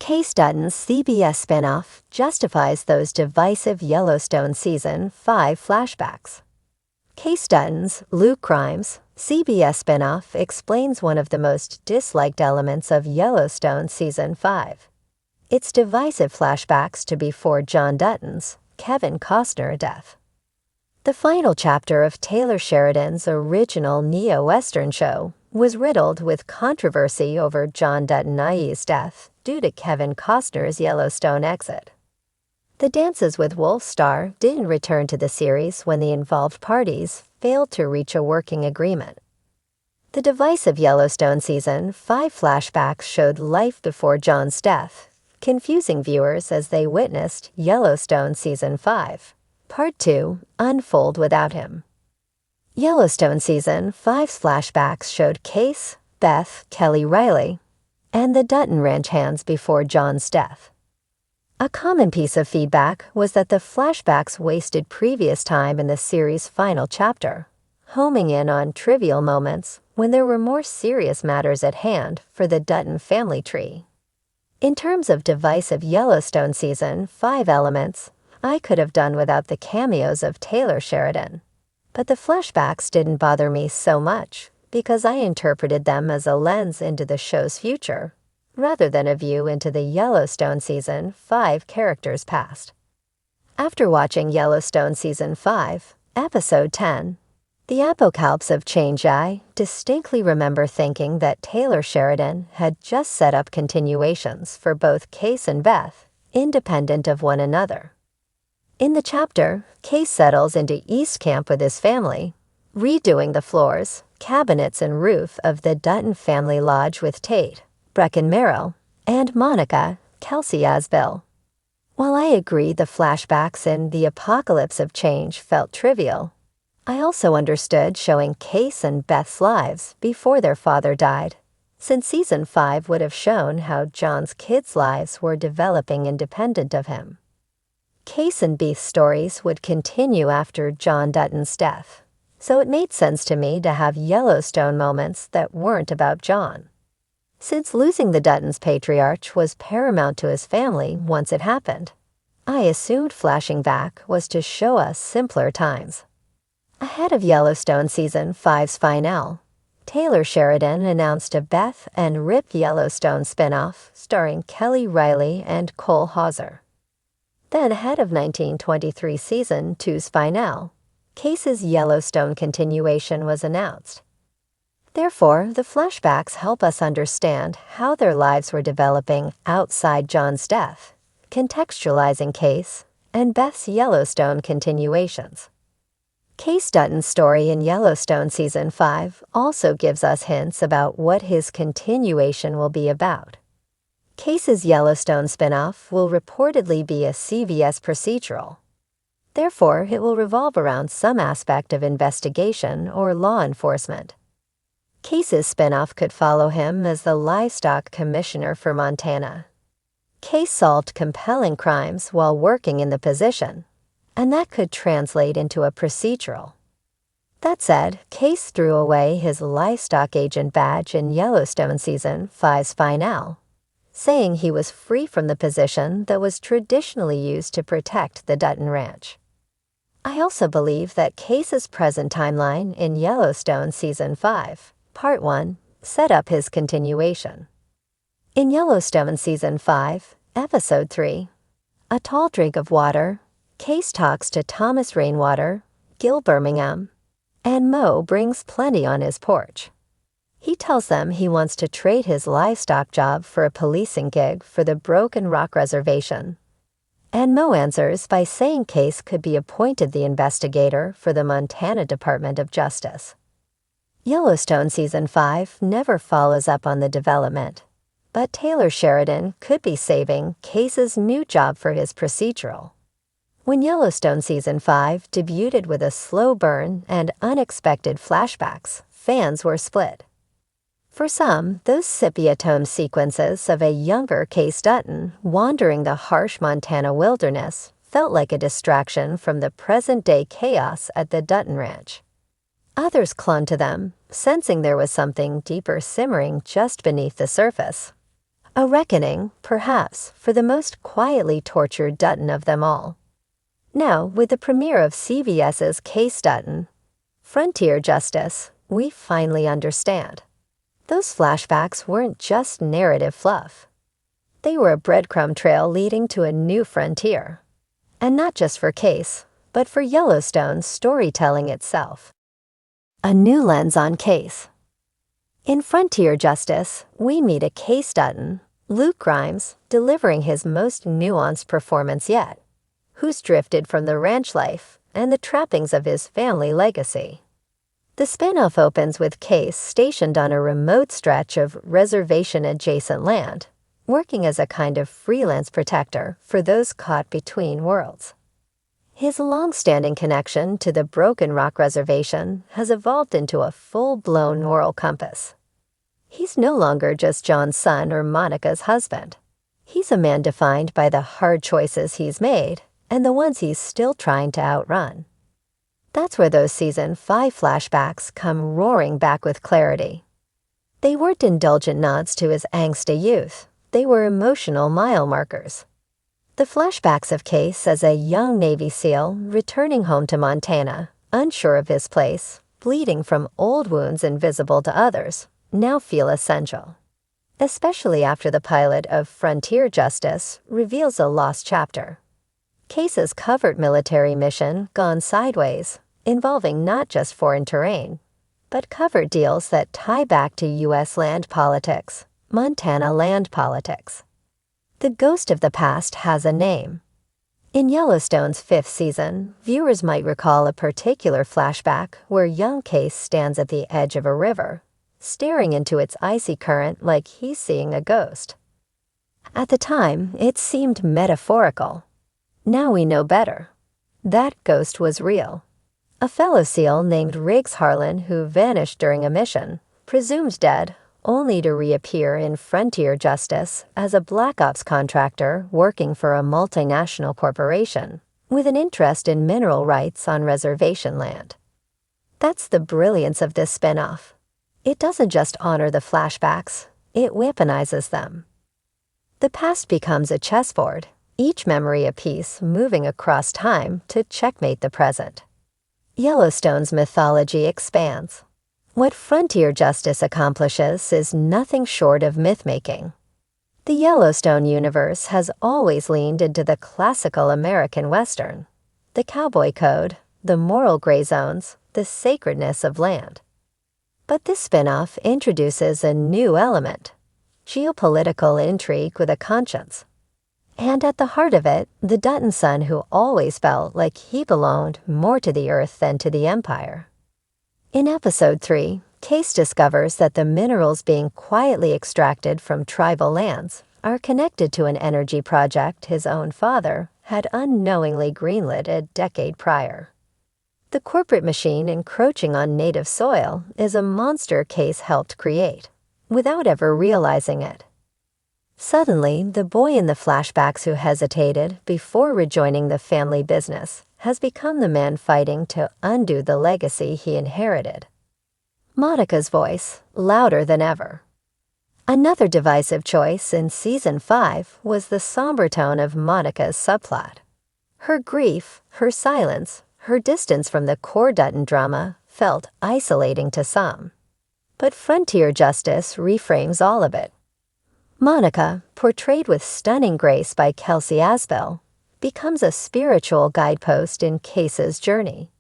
Kayce Dutton's CBS spinoff justifies those divisive Yellowstone Season 5 flashbacks. Kayce Dutton's Luke Crimes CBS spinoff explains one of the most disliked elements of Yellowstone Season 5. Its divisive flashbacks to before John Dutton's Kevin Costner death. The final chapter of Taylor Sheridan's original neo-Western show was riddled with controversy over John Dutton IE's death due to Kevin Costner's Yellowstone exit. The Dances with Wolves star didn't return to the series when the involved parties failed to reach a working agreement. The divisive Yellowstone Season 5 flashbacks showed life before John's death, confusing viewers as they witnessed Yellowstone Season 5, Part 2, unfold without him. Yellowstone Season 5's flashbacks showed Kayce, Beth, Kelly Riley, and the Dutton ranch hands before John's death. A common piece of feedback was that the flashbacks wasted previous time in the series' final chapter, homing in on trivial moments when there were more serious matters at hand for the Dutton family tree. In terms of divisive Yellowstone Season 5 elements, I could have done without the cameos of Taylor Sheridan. But the flashbacks didn't bother me so much because I interpreted them as a lens into the show's future, rather than a view into the Yellowstone Season 5 characters' past. After watching Yellowstone Season 5, Episode 10, The Apocalypse of Change, I distinctly remember thinking that Taylor Sheridan had just set up continuations for both Kayce and Beth, independent of one another. In the chapter, Kayce settles into East Camp with his family, redoing the floors, cabinets, and roof of the Dutton family lodge with Tate, Brecken Merrill, and Monica, Kelsey Asbill. While I agree the flashbacks in The Apocalypse of Change felt trivial, I also understood showing Kayce and Beth's lives before their father died, since Season 5 would have shown how John's kids' lives were developing independent of him. Kayce and Beth's stories would continue after John Dutton's death, so it made sense to me to have Yellowstone moments that weren't about John. Since losing the Dutton's patriarch was paramount to his family once it happened, I assumed flashing back was to show us simpler times. Ahead of Yellowstone Season 5's finale, Taylor Sheridan announced a Beth and Rip Yellowstone spinoff starring Kelly Riley and Cole Hauser. Then ahead of 1923 Season 2's finale, Kayce's Yellowstone continuation was announced. Therefore, the flashbacks help us understand how their lives were developing outside John's death, contextualizing Kayce and Beth's Yellowstone continuations. Kayce Dutton's story in Yellowstone Season 5 also gives us hints about what his continuation will be about. Kayce's Yellowstone spinoff will reportedly be a CBS procedural. Therefore, it will revolve around some aspect of investigation or law enforcement. Kayce's spinoff could follow him as the livestock commissioner for Montana. Kayce solved compelling crimes while working in the position, and that could translate into a procedural. That said, Kayce threw away his livestock agent badge in Yellowstone Season 5's finale, saying he was free from the position that was traditionally used to protect the Dutton Ranch. I also believe that Kayce's present timeline in Yellowstone Season 5, Part 1, set up his continuation. In Yellowstone Season 5, Episode 3, A Tall Drink of Water, Kayce talks to Thomas Rainwater, Gil Birmingham, and Mo brings plenty on his porch. He tells them he wants to trade his livestock job for a policing gig for the Broken Rock Reservation. And Mo answers by saying Kayce could be appointed the investigator for the Montana Department of Justice. Yellowstone Season 5 never follows up on the development, but Taylor Sheridan could be saving Kayce's new job for his procedural. When Yellowstone Season 5 debuted with a slow burn and unexpected flashbacks, fans were split. For some, those sepia-tone sequences of a younger Kayce Dutton wandering the harsh Montana wilderness felt like a distraction from the present-day chaos at the Dutton Ranch. Others clung to them, sensing there was something deeper simmering just beneath the surface. A reckoning, perhaps, for the most quietly tortured Dutton of them all. Now, with the premiere of CBS's Kayce Dutton, Frontier Justice, we finally understand. Those flashbacks weren't just narrative fluff. They were a breadcrumb trail leading to a new frontier. And not just for Kayce, but for Yellowstone's storytelling itself. A new lens on Kayce. In Frontier Justice, we meet a Kayce Dutton, Luke Grimes, delivering his most nuanced performance yet, who's drifted from the ranch life and the trappings of his family legacy. The spinoff opens with Kayce stationed on a remote stretch of reservation-adjacent land, working as a kind of freelance protector for those caught between worlds. His long-standing connection to the Broken Rock Reservation has evolved into a full-blown moral compass. He's no longer just John's son or Monica's husband. He's a man defined by the hard choices he's made and the ones he's still trying to outrun. That's where those Season 5 flashbacks come roaring back with clarity. They weren't indulgent nods to his angsty youth. They were emotional mile markers. The flashbacks of Kayce as a young Navy SEAL returning home to Montana, unsure of his place, bleeding from old wounds invisible to others, now feel essential. Especially after the pilot of Frontier Justice reveals a lost chapter. Kayce's covert military mission gone sideways, involving not just foreign terrain, but covert deals that tie back to U.S. land politics, Montana land politics. The ghost of the past has a name. In Yellowstone's 5th season, viewers might recall a particular flashback where young Kayce stands at the edge of a river, staring into its icy current like he's seeing a ghost. At the time, it seemed metaphorical. Now we know better. That ghost was real. A fellow SEAL named Riggs Harlan who vanished during a mission, presumed dead, only to reappear in Frontier Justice as a Black Ops contractor working for a multinational corporation, with an interest in mineral rights on reservation land. That's the brilliance of this spinoff. It doesn't just honor the flashbacks, it weaponizes them. The past becomes a chessboard, each memory a piece moving across time to checkmate the present. Yellowstone's mythology expands. What Frontier Justice accomplishes is nothing short of myth-making. The Yellowstone universe has always leaned into the classical American Western, the cowboy code, the moral gray zones, the sacredness of land. But this spinoff introduces a new element, geopolitical intrigue with a conscience. And at the heart of it, the Dutton son who always felt like he belonged more to the earth than to the empire. In Episode 3, Kayce discovers that the minerals being quietly extracted from tribal lands are connected to an energy project his own father had unknowingly greenlit a decade prior. The corporate machine encroaching on native soil is a monster Kayce helped create, without ever realizing it. Suddenly, the boy in the flashbacks who hesitated before rejoining the family business has become the man fighting to undo the legacy he inherited. Monica's voice, louder than ever. Another divisive choice in Season 5 was the somber tone of Monica's subplot. Her grief, her silence, her distance from the core Dutton drama felt isolating to some. But Frontier Justice reframes all of it. Monica, portrayed with stunning grace by Kelsey Asbell, becomes a spiritual guidepost in Kayce's journey.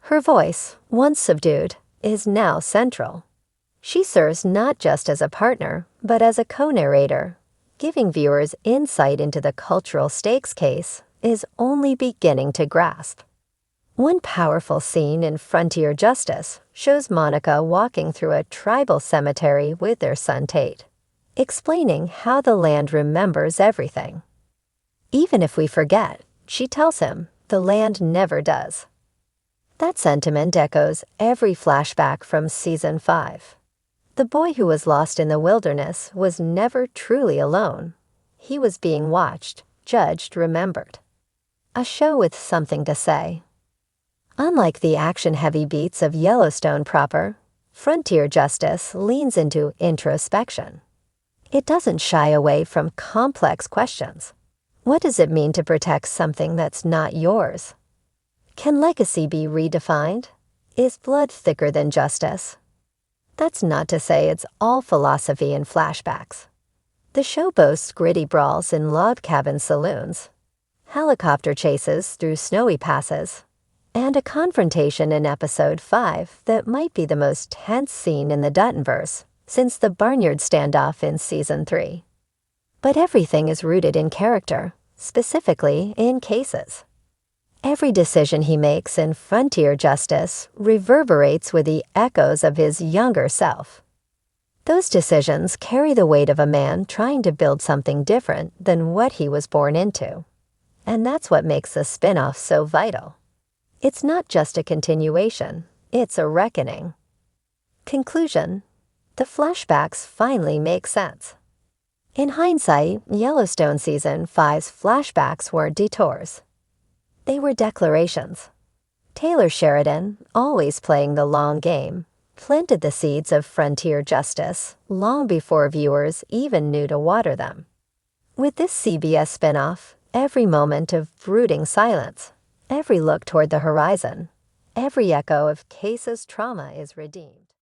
Her voice, once subdued, is now central. She serves not just as a partner, but as a co-narrator, giving viewers insight into the cultural stakes Kayce is only beginning to grasp. One powerful scene in Frontier Justice shows Monica walking through a tribal cemetery with their son Tate, explaining how the land remembers everything. Even if we forget, she tells him, the land never does. That sentiment echoes every flashback from Season 5. The boy who was lost in the wilderness was never truly alone. He was being watched, judged, remembered. A show with something to say. Unlike the action-heavy beats of Yellowstone proper, Frontier Justice leans into introspection. It doesn't shy away from complex questions. What does it mean to protect something that's not yours? Can legacy be redefined? Is blood thicker than justice? That's not to say it's all philosophy in Flashbacks. The show boasts gritty brawls in log cabin saloons, helicopter chases through snowy passes, and a confrontation in Episode 5 that might be the most tense scene in the Duttonverse since the barnyard standoff in Season 3. But everything is rooted in character, specifically in Kayce's. Every decision he makes in Frontier Justice reverberates with the echoes of his younger self. Those decisions carry the weight of a man trying to build something different than what he was born into. And that's what makes the spin-off so vital. It's not just a continuation, it's a reckoning. Conclusion: the flashbacks finally make sense. In hindsight, Yellowstone Season 5's flashbacks weren't detours. They were declarations. Taylor Sheridan, always playing the long game, planted the seeds of frontier justice long before viewers even knew to water them. With this CBS spinoff, every moment of brooding silence, every look toward the horizon, every echo of Kayce's trauma is redeemed.